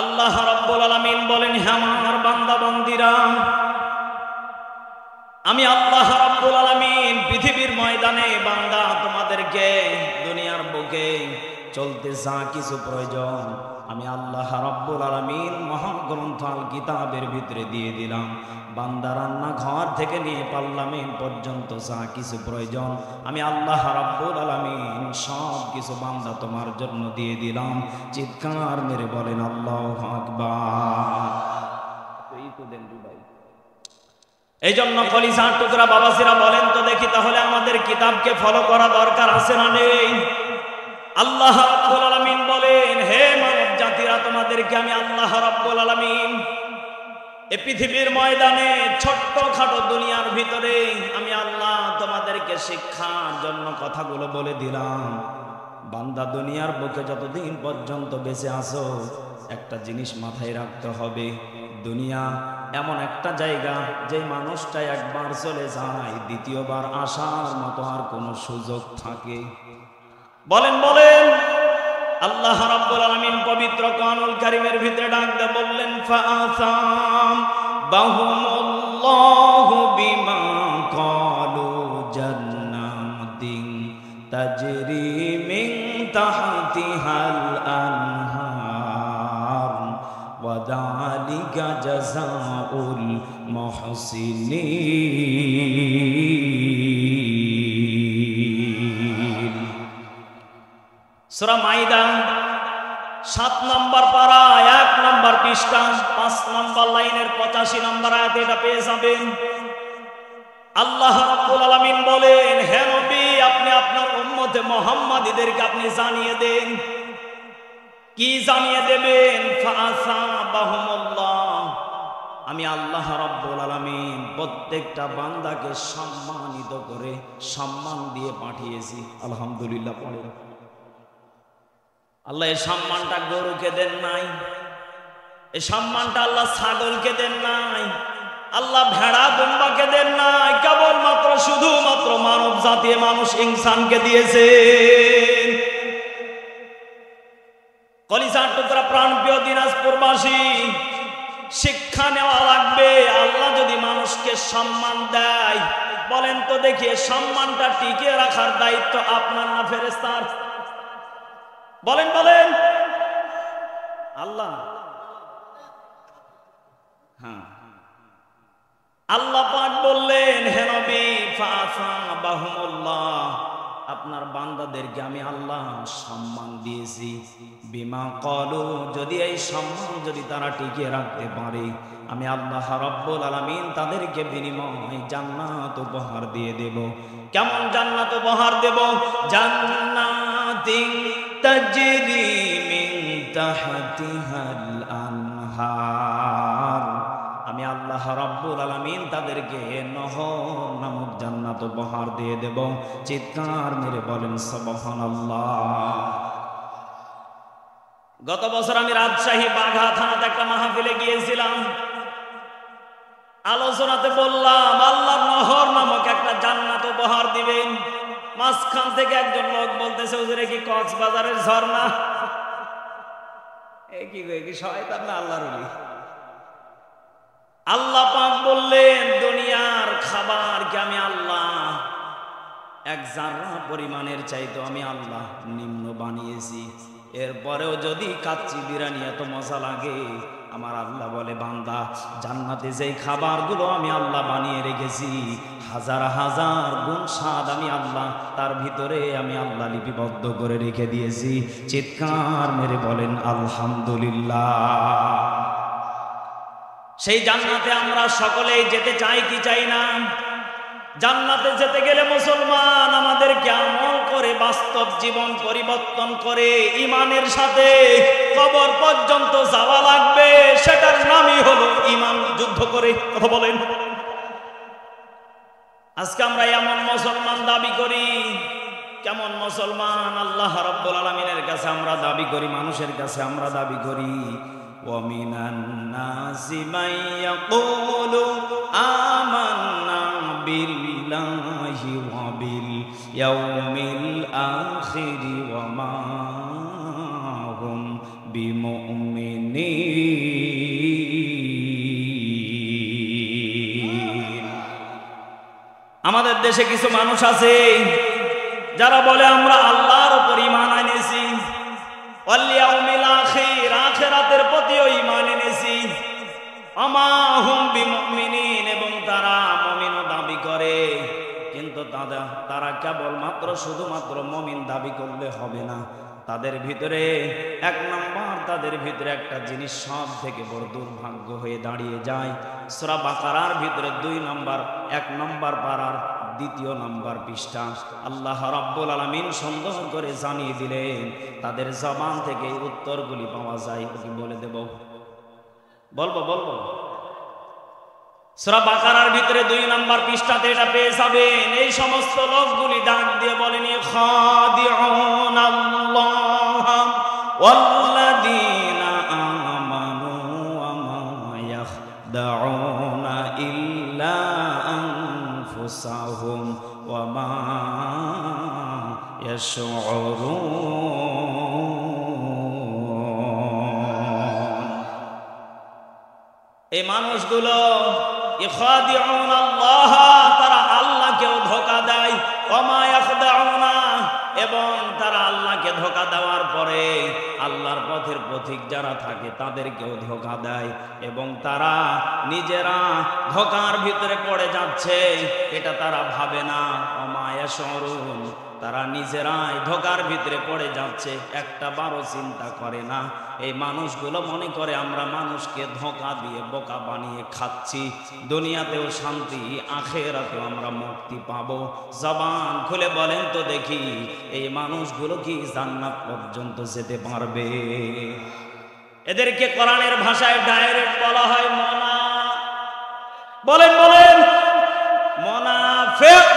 আল্লাহ রাব্বুল আলামিন বলেন, হে আমার বান্দা বান্দীরা, আমি আল্লাহ রাব্বুল আলামিন পৃথিবীর ময়দানে বান্দা তোমাদেরকে দুনিয়ার বুকে চলতে যা কিছু প্রয়োজন আমি আল্লাহ রাব্বুল আলামিন মহাগ্রন্থ আল কিতাবের ভিতরে দিয়ে দিলাম। বান্দা রান্না ঘর থেকে নিয়ে পার্লামেন্ট পর্যন্ত যা কিছু প্রয়োজন আমি আল্লাহ রাব্বুল আলামিন সব কিছু বান্দা তোমার জন্য দিয়ে দিলাম। চিৎকার মেরে বলেন আল্লাহু আকবার। এই জন্য কলিজার টুকরা বাবাসিরা বলেন তো দেখি, তাহলে আমাদের কিতাবকে ফলো করা দরকার আছে না নেই? আল্লাহ রাব্বুল আলামিন বলেন, হে মানব জাতিরা, তোমাদেরকে আমি আল্লাহ রাব্বুল আলামিন এই পৃথিবীর ময়দানে ছোট্টখাটো দুনিয়ার ভিতরে আমি আল্লাহ তোমাদেরকে শিক্ষার জন্য কথাগুলো বলে দিলাম। বান্দা দুনিয়ার বুকে যতদিন পর্যন্ত বেঁচে আছো একটা জিনিস মাথায় রাখতে হবে, দুনিয়া এমন একটা জায়গা যে মানুষটা একবার চলে যায় দ্বিতীয়বার আসার মতো আর কোনো সুযোগ থাকে? বলেন বলেন। আল্লাহ রাব্বুল আলামিন পবিত্র কোরআনুল কারীমের ভিতরে ডাক দিয়ে বললেন, ফাআসাম বাহুমুল্লাহু বিমা ক্বালু জান্নাতিন তাজরি মিন তাহতিহাল আনহার ওয়া যালিকা জাযাউল মুহসিনিন। সূরা মাইদা 7 নম্বর পারা 1 নম্বর পৃষ্ঠা 5 নম্বর লাইনের 85 নম্বর আয়াতে এটা পেয়ে যাবেন। আল্লাহ রাব্বুল আলামিন বলেন, হে নবী, আপনি আপনার উম্মতে মুহাম্মাদীদেরকে আপনি জানিয়ে দেন। কি জানিয়ে দেবেন? ফাআসাবাহুমুল্লাহ, আমি আল্লাহ রাব্বুল আলামিন প্রত্যেকটা বান্দাকে সম্মানিত করে সম্মান দিয়ে পাঠিয়েছি। আলহামদুলিল্লাহ পড়েন। আল্লাহ এই সম্মানটা গরুকে দেন নাই, এই সম্মানটা আল্লাহ ছাগলকে দেন নাই, আল্লাহ ভেড়া দুম্বাকে দেন নাই, কেবলমাত্র শুধুমাত্র মানব জাতি মানুষ ইনসানকে দিয়েছেন। কলিজার টুকরা প্রাণপ্রিয় দিনাজপুরবাসী, শিক্ষা নেওয়া লাগবে। আল্লাহ যদি মানুষকে সম্মান দেয়, বলেন তো দেখি সম্মানটা টিকিয়ে রাখার দায়িত্ব আপনার না ফেরেশতার? বলেন বলেন। আল্লাহ, হ্যাঁ, আল্লাহ পাক বললেন, হে নবী, ফাআসাবাহুমুল্লাহ, আপনার বান্দাদেরকে আমি আল্লাহ সম্মান দিয়েছি। বিমা ক্বালু, যদি এই সম্মান যদি তারা টিকিয়ে রাখতে পারে আমি আল্লাহ রাব্বুল আলামিন তাদেরকে বিনিময় জান্নাত উপহার দিয়ে দেব। কেমন জান্নাত উপহার দেব? জান্নাতিন তাজরি মিন তাহতিহাল আনহার, আমি আল্লাহ রাব্বুল আলামিন তাদেরকে নহর নামক জান্নাত উপহার দিয়ে দেব। চিৎকার মেরে বলেন সুবহানাল্লাহ। গত বছর আমি রাজশাহী বাঘা থানাতে একটা মাহফিলে গিয়েছিলাম। আলোচনাতে বললাম আল্লাহ নহর নামক একটা জান্নাত উপহার দিবেন। মাঝখান থেকে একজন লোক বলতেছে, হুজুরে কি কক্সবাজারের ঝর্ণা? কি শয়তান না আল্লাহর ওলি? আল্লাহ পাক বললেন, দুনিয়ার খাবার কি আমি আল্লাহ এক জাররা পরিমাণের চাইতে আমি আল্লাহ নিম্ন বানিয়েছি। এরপরেও যদি কাচ্চি বিরিয়ানি এত মজা লাগে, আমার আল্লাহ বলে, বান্দা জান্নাতে যেই খাবারগুলো আমি আল্লাহ বানিয়ে রেখেছি হাজার হাজার গুণ স্বাদ আমি আল্লাহ তার ভিতরে আমি আল্লাহ লিপিবদ্ধ করে রেখে দিয়েছি। চিৎকার মেরে বলেন আলহামদুলিল্লাহ। সেই জান্নাতে আমরা সকলেই যেতে চাই কি চাই না? জান্নাতে যেতে গেলে মুসলমান আমাদেরকে আমল করে বাস্তব জীবন পরিবর্তন করে ঈমানের সাথে কবর পর্যন্ত যাওয়া লাগবে। সেটার নামই হলো ঈমান যুদ্ধ করে। কথা বলেন। আজকে আমরা এমন মুসলমান দাবি করি, কেমন মুসলমান আল্লাহ রাব্বুল আলামিনের কাছে আমরা দাবি করি, মানুষের কাছে আমরা দাবি করি, وَمِنَ النَّاسِ مَن يَقُولُ آمَنَّا بِاللَّهِ وَبِالْيَوْمِ الْآخِرِ وَمَا هُمْ بِمُؤْمِنِينَ মুমিনিন। আমাদের দেশে কিছু মানুষ আছে যারা বলে আমরা আল্লাহর উপর ঈমান এনেছি, ওয়াল ইয়াউমিল আখির, আখিরাতের প্রতিও ঈমান এনেছি, আমা হুম বিমুমিনিন, এবং তারা মুমিনও দাবি করে। কিন্তু তারা কেবলমাত্র শুধুমাত্র মুমিন দাবি করলে হবে না, তাদের ভিতরে এক নম্বর, তাদের ভিতরে একটা জিনিস সব থেকে বড় দুর্ভাগ্য হয়ে দাঁড়িয়ে যায়। সূরা বাকারার ভিতরে 2 নম্বর 1 নম্বর পারার 2 নম্বর পৃষ্ঠা আল্লাহ রাব্বুল আলামিন সুন্দর করে জানিয়ে দিলেন, তাদের জবান থেকে উত্তরগুলি পাওয়া যায়। কি বলে দেব? বলবো সূরা বাকারার ভিতরে 2 নম্বর পৃষ্ঠাতে এটা পেয়ে যাবেন। এই সমস্ত লোকগুলি ডাক দিয়ে বলেন, খাদিউন আল্লাহ ওয়াল্লাযীনা আমানু ওয়া মা ইয়াখদাউনা ইল্লা আনফুসাহুম ওয়া মা ইয়াশউরুন। এই মানুষগুলো ইখাদিউন আল্লাহ, তারা আল্লাহকেও ধোঁকা দেয়, ওয়া মা ইয়াখদাউনা, এবং তারা আল্লাহকে ধোঁকা দেওয়ার পরে আল্লাহর পথের পথিক যারা থাকে তাদেরকেও ধোঁকা দেয়, এবং তারা নিজেরা ধোঁকার ভিতরে পড়ে যাচ্ছে এটা তারা ভাবে না। ওয়া মা ইয়াশউরুন, তারা নিজেরাই ধোঁকার ভিতরে পড়ে যাচ্ছে, একটা বারো চিন্তা করে না। এই মানুষগুলো মনে করে আমরা মানুষকে ধোঁকা দিয়ে বোকা বানিয়ে খাচ্ছি, দুনিয়াতেও শান্তি, আখিরাতেও আমরা মুক্তি পাবো। জবান খুলে বলেন তো দেখি, এই মানুষগুলো কি জান্নাত পর্যন্ত যেতে পারবে? এদেরকে কোরআনের ভাষায় ডাইরেক্ট বলা হয় মোনা। বলেন মুনাফিক।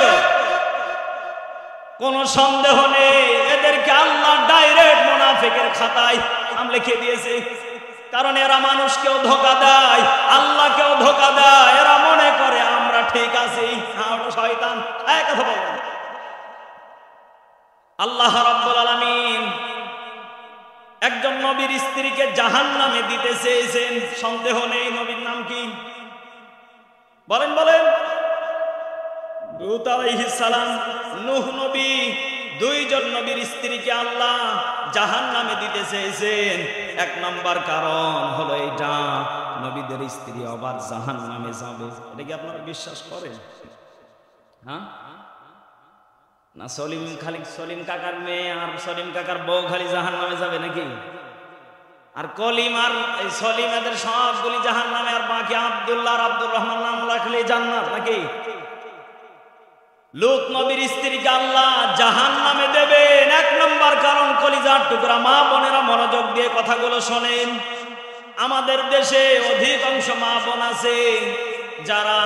কোনো সন্দেহ নেই, এদেরকে আল্লাহ ডাইরেক্ট মুনাফিকের খাতায় নাম লিখে দিয়েছে। কারণ এরা মানুষকেও ধোঁকা দেয়, আল্লাহকেও ধোঁকা দেয়। এরা মনে করে আমরা ঠিক আছি, আমরা শয়তান। এই কথা বলেন। আল্লাহ রাব্বুল আলামিন একজন নবীর স্ত্রীকে জাহান্নামে দিতে চেয়েছেন, সন্দেহ নেই। নবীর নাম কি? বলেন লূত আলাইহিস সালাম, নূহ নবী, 2 জন নবীর স্ত্রীকে আল্লাহ জাহান্নামে দিতে চেয়েছেন। 1 নম্বর কারণ হলো এটা, নবীদের স্ত্রী আবার জাহান্নামে যাবে। এটা কি আপনারা বিশ্বাস করেন? হ্যাঁ না? সলিম কাকার মেয়ে আর সলিম কাকার বউ খালি জাহান্নামে যাবে নাকি? আর কলিম আর সলিম এদের সবগুলি জাহান্নামে, আর বাকি আব্দুল্লাহ আর আব্দুর রহমান নাম রাখলে জান্নাত নাকি? লূত নবীর স্ত্রীকে আল্লাহ জাহান্নামে দেবেন। 1 নম্বর কারণ, কলিজার টুকরা মা বোনেরা মনোযোগ দিয়ে কথাগুলো শোনেন। আমাদের দেশে অধিকাংশ মা বোন আছে যারা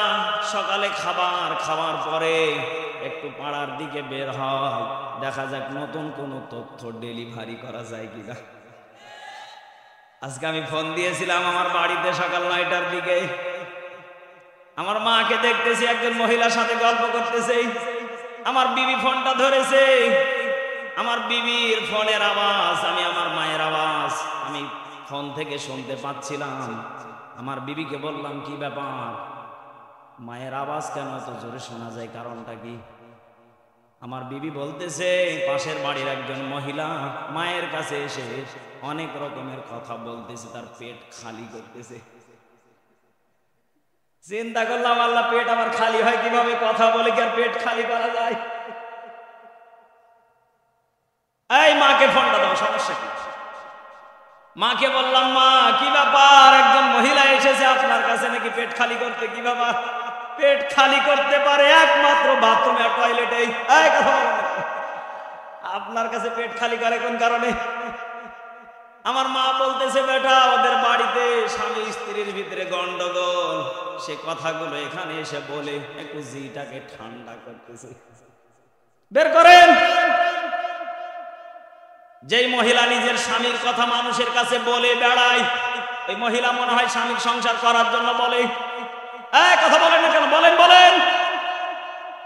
সকালে খাবার খাওয়ার পরে একটু পাড়ার দিকে বের হয়, দেখা যাক নতুন কোন তথ্য ডেলিভারি করা যায় কিনা। আজকে আমি ফোন দিয়েছিলাম আমার বাড়িতে সকাল 9টার দিকে। আমার মাকে দেখতেছি একজন মহিলার সাথে গল্প করতেছে। আমার বিবি ফোনটা ধরেছে, আমার বিবির ফোনের আওয়াজ, আমি আমার মায়ের আওয়াজ আমি ফোন থেকে শুনতে পাচ্ছিলাম। আমার বিবিকে বললাম, কি ব্যাপার, মায়ের আওয়াজ কেন এত জোরে শোনা যায়, কারণটা কি? আমার বিবি বলতেছে, পাশের বাড়ির একজন মহিলা মায়ের কাছে এসে অনেক রকমের কথা বলতেছে, তার পেট খালি করতেছে। চিন্তা করলাম, আল্লাহ পেট আমার খালি হয় কিভাবে? কথা বলে কি আর পেট খালি করা যায়? এই মাকে ফোনটা দাও, সমস্যা কি? মাকে বললাম, মা কি ব্যাপার, একজন মহিলা এসেছে আপনার কাছে নাকি পেট খালি করতে। কি ব্যাপার? পেট খালি করতে পারে একমাত্র বাথরুমে আর টয়লেটে। আপনার কাছে পেট খালি করে কোন কারণে? আমার মা বলতেছে, বেটা ওদের বাড়িতে স্বামী স্ত্রীর ভিতরে গন্ডগোল, সে কথাগুলো এখানে এসে বলে একটু জিটাকে ঠান্ডা করতেছে। বের করেন। যেই মহিলা নিজের স্বামীর কথা মানুষের কাছে বলে বেড়ায়, ওই মহিলা মনে হয় স্বামীর সংসার করার জন্য বলে। কথা বলেন না কেন? বলেন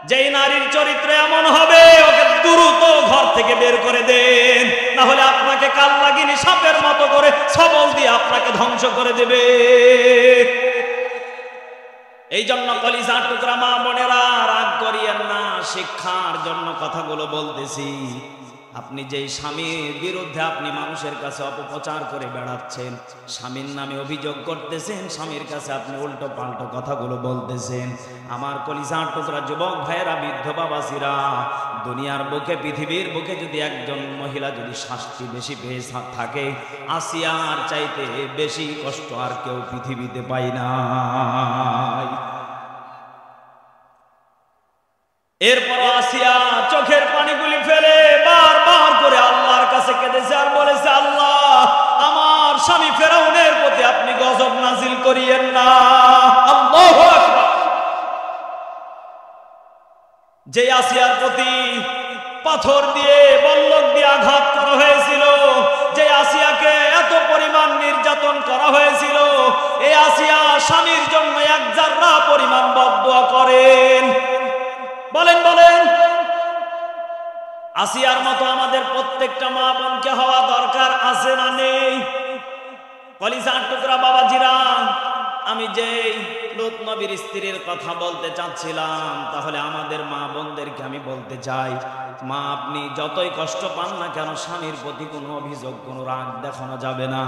যেই নারীর চরিত্র এমন হবে ওকে দ্রুত ঘর থেকে বের করে দেন, না হলে আপনাকে কাল লাগিনি সাপের মতো করে সবল দিয়ে আপনাকে ধ্বংস করে দেবে। এই জন্য কলিজার টুকরা মা বোনেরা, রাগ করিয়েন না, শিক্ষার জন্য কথাগুলো বলতেছি। আপনি যেই স্বামীর বিরুদ্ধে আপনি মানুষের কাছে অপপ্রচার করে বেড়াচ্ছেন, স্বামীর নামে অভিযোগ করতেছেন, স্বামীর কাছে আপনি উল্টো পাল্টো কথাগুলো বলতেছেন, আমার কলিজার টুকরা যুবক ভাইয়েরা, বৃদ্ধ বাবাজিরা, দুনিয়ার বুকে, পৃথিবীর বুকে যদি একজন মহিলা যদি শাস্তি বেশি পেয়ে থাকে, আসিয়ার চাইতে বেশি কষ্ট আর কেউ পৃথিবীতে পায় না। এরপর আসিয়া চোখের পানিগুলি ফেলে বারবার করে আল্লাহর কাছে কেঁদেছে আর বলেছে, আল্লাহ, আমার স্বামী ফেরাউনের প্রতি আপনি গজব নাজিল করিয়েন না। আল্লাহু আকবার। যে আসিয়ার প্রতি পাথর দিয়ে, বল্লম দিয়ে আঘাত করা হয়েছিল, যে আসিয়াকে এত পরিমাণ নির্যাতন করা হয়েছিল, এই আসিয়া স্বামীর জন্য এক জাররা পরিমাণ বদদুয়া করেন। বলেন বলেন, আসিয়ার মতো আমাদের প্রত্যেকটা মা বোনকে হওয়া দরকার আছে না নেই? কলিজার টুকরা বাবাজিরা, আমি যেই লূত নবীর স্ত্রীর কথা বলতে চাচ্ছিলাম, তাহলে আমাদের মা বোনদেরকে আমি বলতে চাই, মা, আপনি যতই কষ্ট পান না কেন, স্বামীর প্রতি কোনো অভিযোগ, কোনো রাগ দেখানো যাবে না।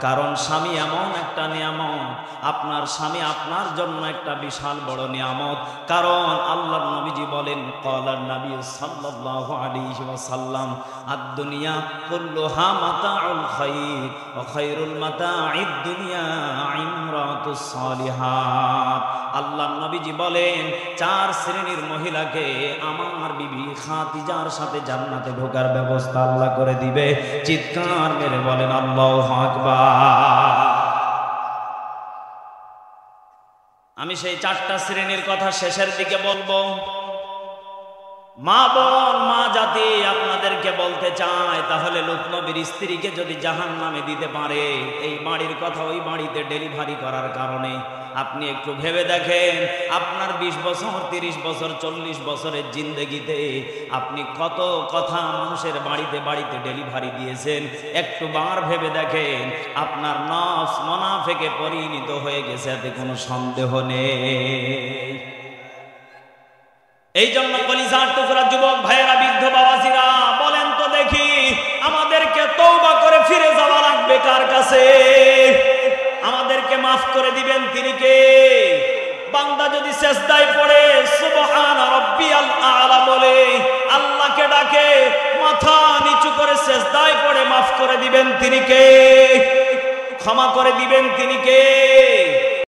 কারণ স্বামী এমন একটা নিয়ামত, আপনার স্বামী আপনার জন্য একটা বিশাল বড় নিয়ামত। কারণ আল্লাহর নবীজি বলেন, ক্বালান নবী সাল্লাল্লাহু আলাইহি ওয়াসাল্লাম, আদ-দুনিয়া কুল্লুহা মাতাউল খায়র ওয়া খায়রুল মাতাঈদ দুনিয়া ইমরাতুস সালিহাত। আল্লাহর নবীজি বলেন, 4 শ্রেণীর মহিলাকে আমার বিবি খাদিজার সাথে জান্নাতে ঢোকার ব্যবস্থা আল্লাহ করে দিবে। চিৎকার মেরে বলেন আল্লাহু আকবার। আমি সেই 4টা শ্রেণীর কথা শেষের দিকে বলবো। মা বোন, মা জাতি, আপনাদেরকে বলতে চাই, তাহলে লূত নবীর স্ত্রীকে যদি জাহান্নামে দিতে পারে, এই বাড়ির কথা ওই বাড়িতে ডেলিভারি করার কারণে, আপনি একটু ভেবে দেখেন, আপনার 20 বছর, 30 বছর, 40 বছরের জিন্দেগিতে আপনি কত কথা মানুষের বাড়িতে বাড়িতে ডেলিভারি দিয়েছেন। একটু বার ভেবে দেখেন, আপনার নফস মুনাফিকে পরিণত হয়ে গেছে, এতে কোনো সন্দেহ নেই। এই জন্য কলিজার টুকরা যুবক ভাইয়েরা, বৃদ্ধ বাবাজিরা, বলেন তো দেখি, আমাদেরকে তওবা করে ফিরে যাওয়া লাগবে কার কাছে? আমাদেরকে মাফ করে দিবেন তিনি কে? বান্দা যদি সিজদায় পড়ে সুবহান রাব্বিয়াল আলা বলে, আল্লাহকে ডাকে, মাথা নিচু করে সিজদায় পড়ে, মাফ করে দিবেন তিনি কে? ক্ষমা করে দিবেন তিনি কে?